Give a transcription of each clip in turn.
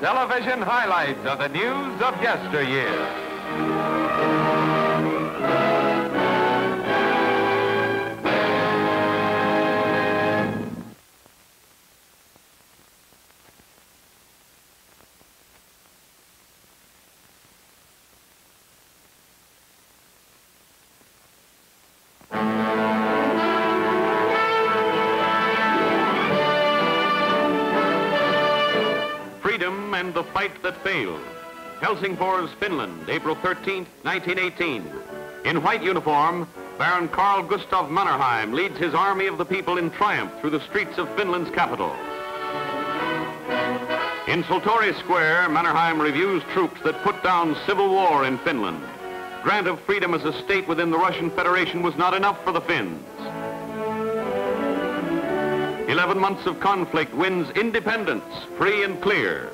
television highlights of the news of yesteryear. Freedom and the Fight That Failed. Helsingfors, Finland, April 13, 1918. In white uniform, Baron Carl Gustav Mannerheim leads his army of the people in triumph through the streets of Finland's capital. In Senaatintori Square, Mannerheim reviews troops that put down civil war in Finland. Grant of freedom as a state within the Russian Federation was not enough for the Finns. 11 months of conflict wins independence, free and clear.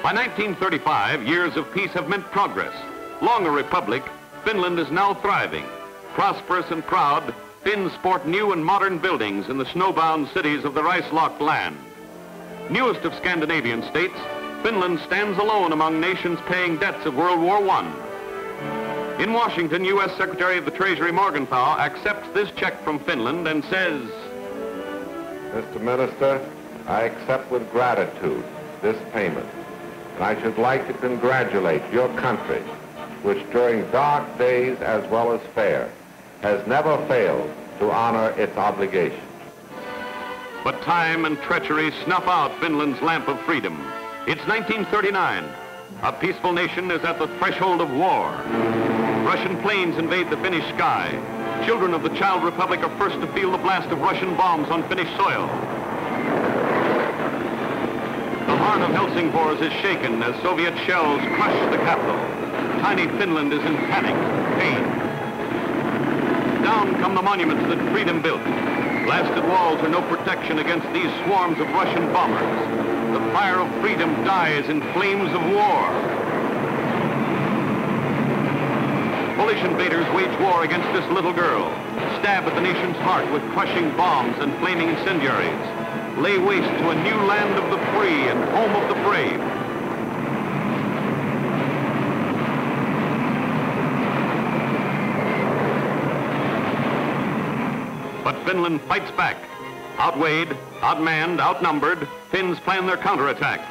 By 1935, years of peace have meant progress. Long a republic, Finland is now thriving. Prosperous and proud, Finns sport new and modern buildings in the snowbound cities of the ice-locked land. Newest of Scandinavian states, Finland stands alone among nations paying debts of World War I. In Washington, U.S. Secretary of the Treasury Morgenthau accepts this check from Finland and says, Mr. Minister, I accept with gratitude this payment. And I should like to congratulate your country, which during dark days as well as fair, has never failed to honor its obligations. But time and treachery snuff out Finland's lamp of freedom. It's 1939. A peaceful nation is at the threshold of war. Russian planes invade the Finnish sky. Children of the Child Republic are first to feel the blast of Russian bombs on Finnish soil. The heart of Helsingfors is shaken as Soviet shells crush the capital. Tiny Finland is in panic, pain. Down come the monuments that freedom built. Blasted walls are no protection against these swarms of Russian bombers. The fire of freedom dies in flames of war. Polish invaders wage war against this little girl, stab at the nation's heart with crushing bombs and flaming incendiaries, lay waste to a new land of the free and home of the brave. But Finland fights back. Outweighed, outmanned, outnumbered, Finns plan their counterattack.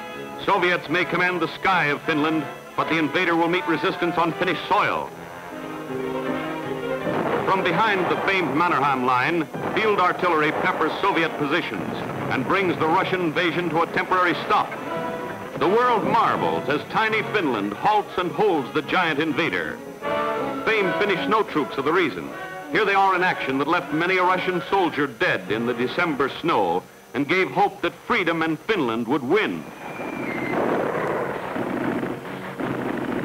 Soviets may command the sky of Finland, but the invader will meet resistance on Finnish soil. From behind the famed Mannerheim Line, field artillery peppers Soviet positions and brings the Russian invasion to a temporary stop. The world marvels as tiny Finland halts and holds the giant invader. Famed Finnish snow troops are the reason. Here they are in action that left many a Russian soldier dead in the December snow and gave hope that freedom and Finland would win.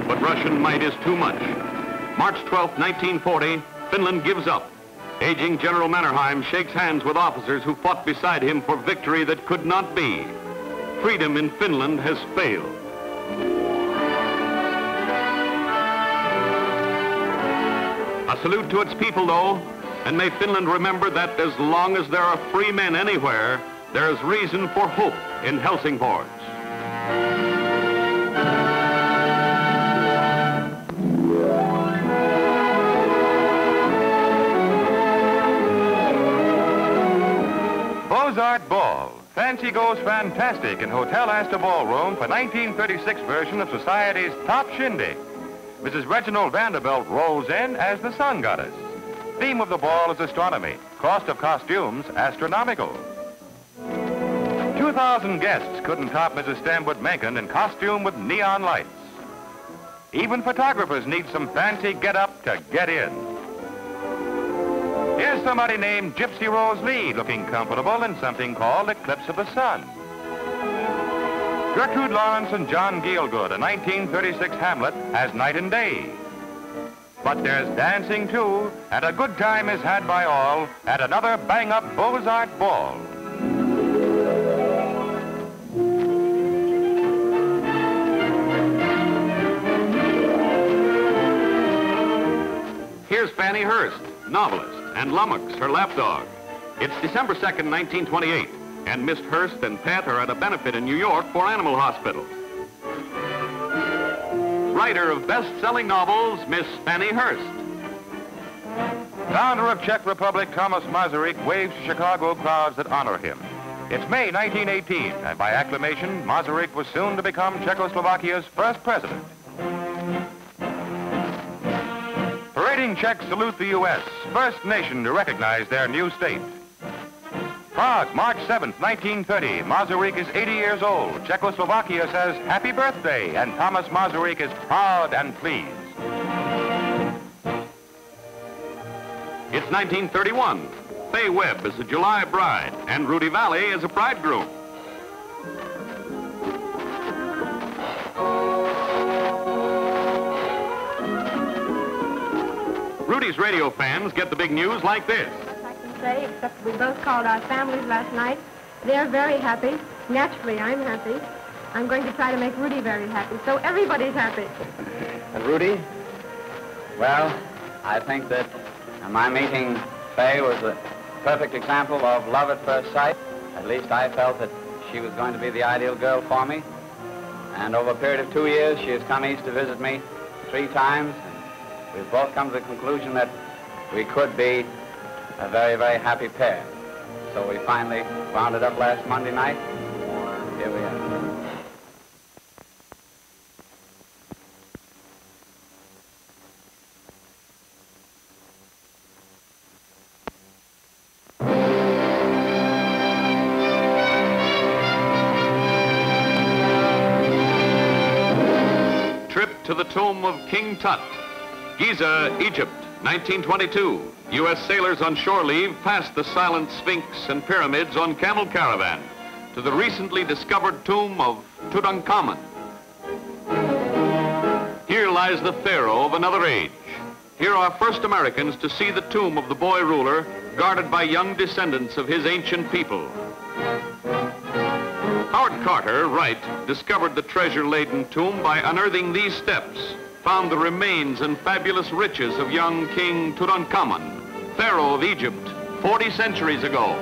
But Russian might is too much. March 12, 1940, Finland gives up. Aging General Mannerheim shakes hands with officers who fought beside him for victory that could not be. Freedom in Finland has failed. A salute to its people, though, and may Finland remember that as long as there are free men anywhere, there is reason for hope in Helsingfors. Beaux-Arts Ball. Fancy goes fantastic in Hotel Astor Ballroom for 1936 version of society's top shindig. Mrs. Reginald Vanderbilt rolls in as the sun goddess. Theme of the ball is astronomy. Cost of costumes, astronomical. 2,000 guests couldn't top Mrs. Stanwood Mencken in costume with neon lights. Even photographers need some fancy get-up to get in. Here's somebody named Gypsy Rose Lee looking comfortable in something called Eclipse of the Sun. Gertrude Lawrence and John Gielgud, a 1936 Hamlet, as night and day. But there's dancing, too, and a good time is had by all at another bang-up Beaux-Arts Ball. Here's Fannie Hurst, novelist, and Lummox, her lapdog. It's December 2nd, 1928. And Miss Hurst and Pat are at a benefit in New York for animal hospitals. Writer of best-selling novels, Miss Fannie Hurst. Founder of Czech Republic, Tomas Masaryk waves to Chicago crowds that honor him. It's May 1918, and by acclamation, Masaryk was soon to become Czechoslovakia's first president. Parading Czechs salute the U.S., first nation to recognize their new state. Prague, March 7th, 1930. Masaryk is 80 years old. Czechoslovakia says happy birthday, and Tomas Masaryk is proud and pleased. It's 1931. Fay Webb is a July bride, and Rudy Vallee is a bridegroom. Rudy's radio fans get the big news like this. I can say, except we both called our families last night. They're very happy. Naturally, I'm happy. I'm going to try to make Rudy very happy, so everybody's happy. And Rudy? Well, I think that my meeting Fay was a perfect example of love at first sight. At least I felt that she was going to be the ideal girl for me. And over a period of 2 years, she has come east to visit me 3 times. And we've both come to the conclusion that we could be a very, very happy pair. So we finally wound it up last Monday night. Here we are. To the tomb of King Tut, Giza, Egypt, 1922. U.S. sailors on shore leave past the silent Sphinx and pyramids on camel caravan to the recently discovered tomb of Tutankhamun. Here lies the Pharaoh of another age. Here are first Americans to see the tomb of the boy ruler guarded by young descendants of his ancient people. Howard Carter Wright discovered the treasure-laden tomb by unearthing these steps, found the remains and fabulous riches of young King Tutankhamun, Pharaoh of Egypt, 40 centuries ago.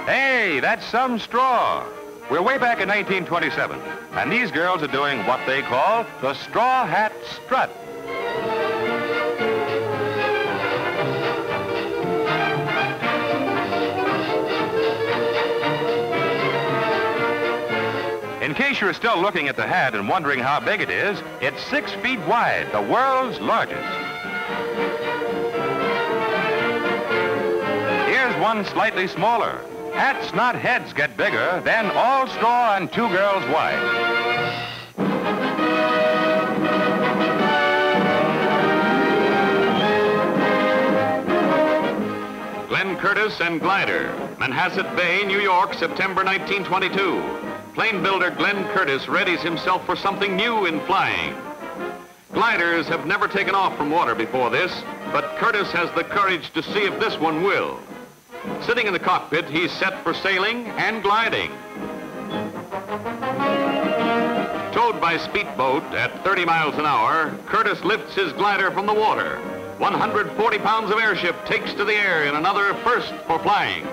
Hey, that's some straw. We're way back in 1927, and these girls are doing what they call the straw hat strut. In case you're still looking at the hat and wondering how big it is, it's 6 feet wide, the world's largest. Here's one slightly smaller. Hats, not heads, get bigger, then all straw and 2 girls wide. Glenn Curtis and Glider, Manhasset Bay, New York, September 1922. Plane builder Glenn Curtis readies himself for something new in flying. Gliders have never taken off from water before this, but Curtis has the courage to see if this one will. Sitting in the cockpit, he's set for sailing and gliding. Towed by speedboat at 30 miles an hour, Curtis lifts his glider from the water. 140 pounds of airship takes to the air in another first for flying.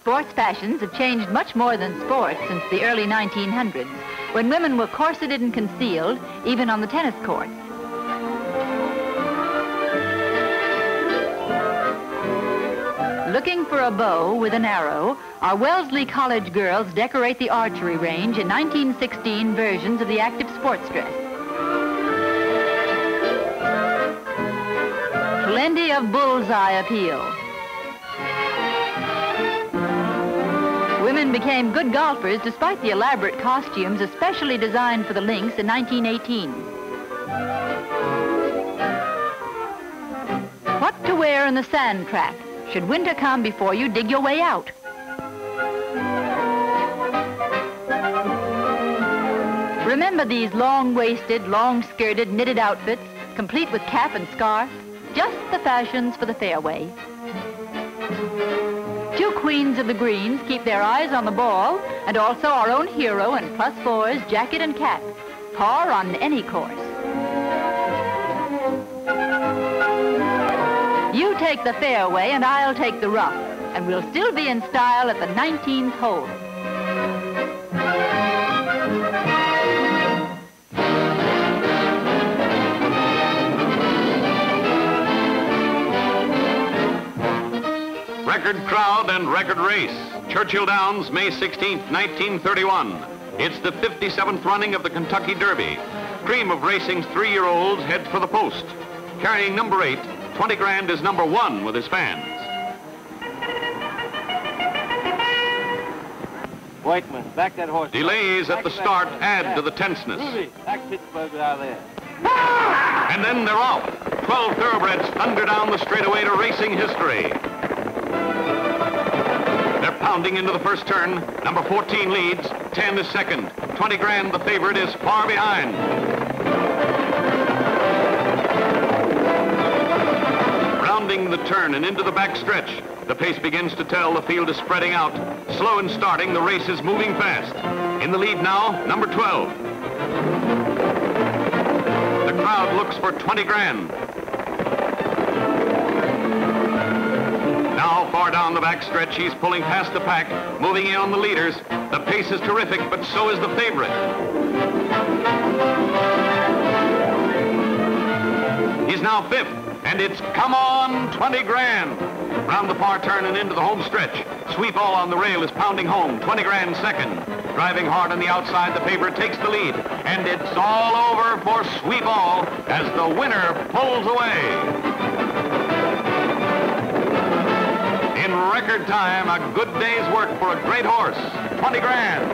Sports fashions have changed much more than sports since the early 1900s, when women were corseted and concealed, even on the tennis courts. Looking for a bow with an arrow, our Wellesley College girls decorate the archery range in 1916 versions of the active sports dress. Plenty of bullseye appeal. Women became good golfers despite the elaborate costumes especially designed for the links in 1918. What to wear in the sand track should winter come before you dig your way out? Remember these long-waisted, long-skirted, knitted outfits complete with cap and scarf. Just the fashions for the fairway. Two queens of the greens keep their eyes on the ball, and also our own hero in +4's jacket and cap. Par on any course. You take the fairway and I'll take the rough, and we'll still be in style at the 19th hole. Record crowd and record race. Churchill Downs, May 16th, 1931. It's the 57th running of the Kentucky Derby. Cream of racing's 3-year-olds heads for the post. Carrying number 8, 20 grand is number 1 with his fans. Wait a minute, back that horse. Delays at the start add to the tenseness. Rudy, back Pittsburgh out there. And then they're off. 12 thoroughbreds thunder down the straightaway to racing history. They're pounding into the first turn. Number 14 leads. 10 is second. 20 grand, the favorite, is far behind. Rounding the turn and into the back stretch. The pace begins to tell. The field is spreading out. Slow in starting, the race is moving fast. In the lead now, number 12. The crowd looks for 20 grand. Now, far down the back stretch, he's pulling past the pack, moving in on the leaders. The pace is terrific, but so is the favorite. He's now 5th, and it's come on, 20 grand. Round the far turn and into the home stretch. Sweep All on the rail is pounding home, 20 grand second. Driving hard on the outside, the favorite takes the lead. And it's all over for Sweep All as the winner pulls away. In record time, a good day's work for a great horse, 20 grand.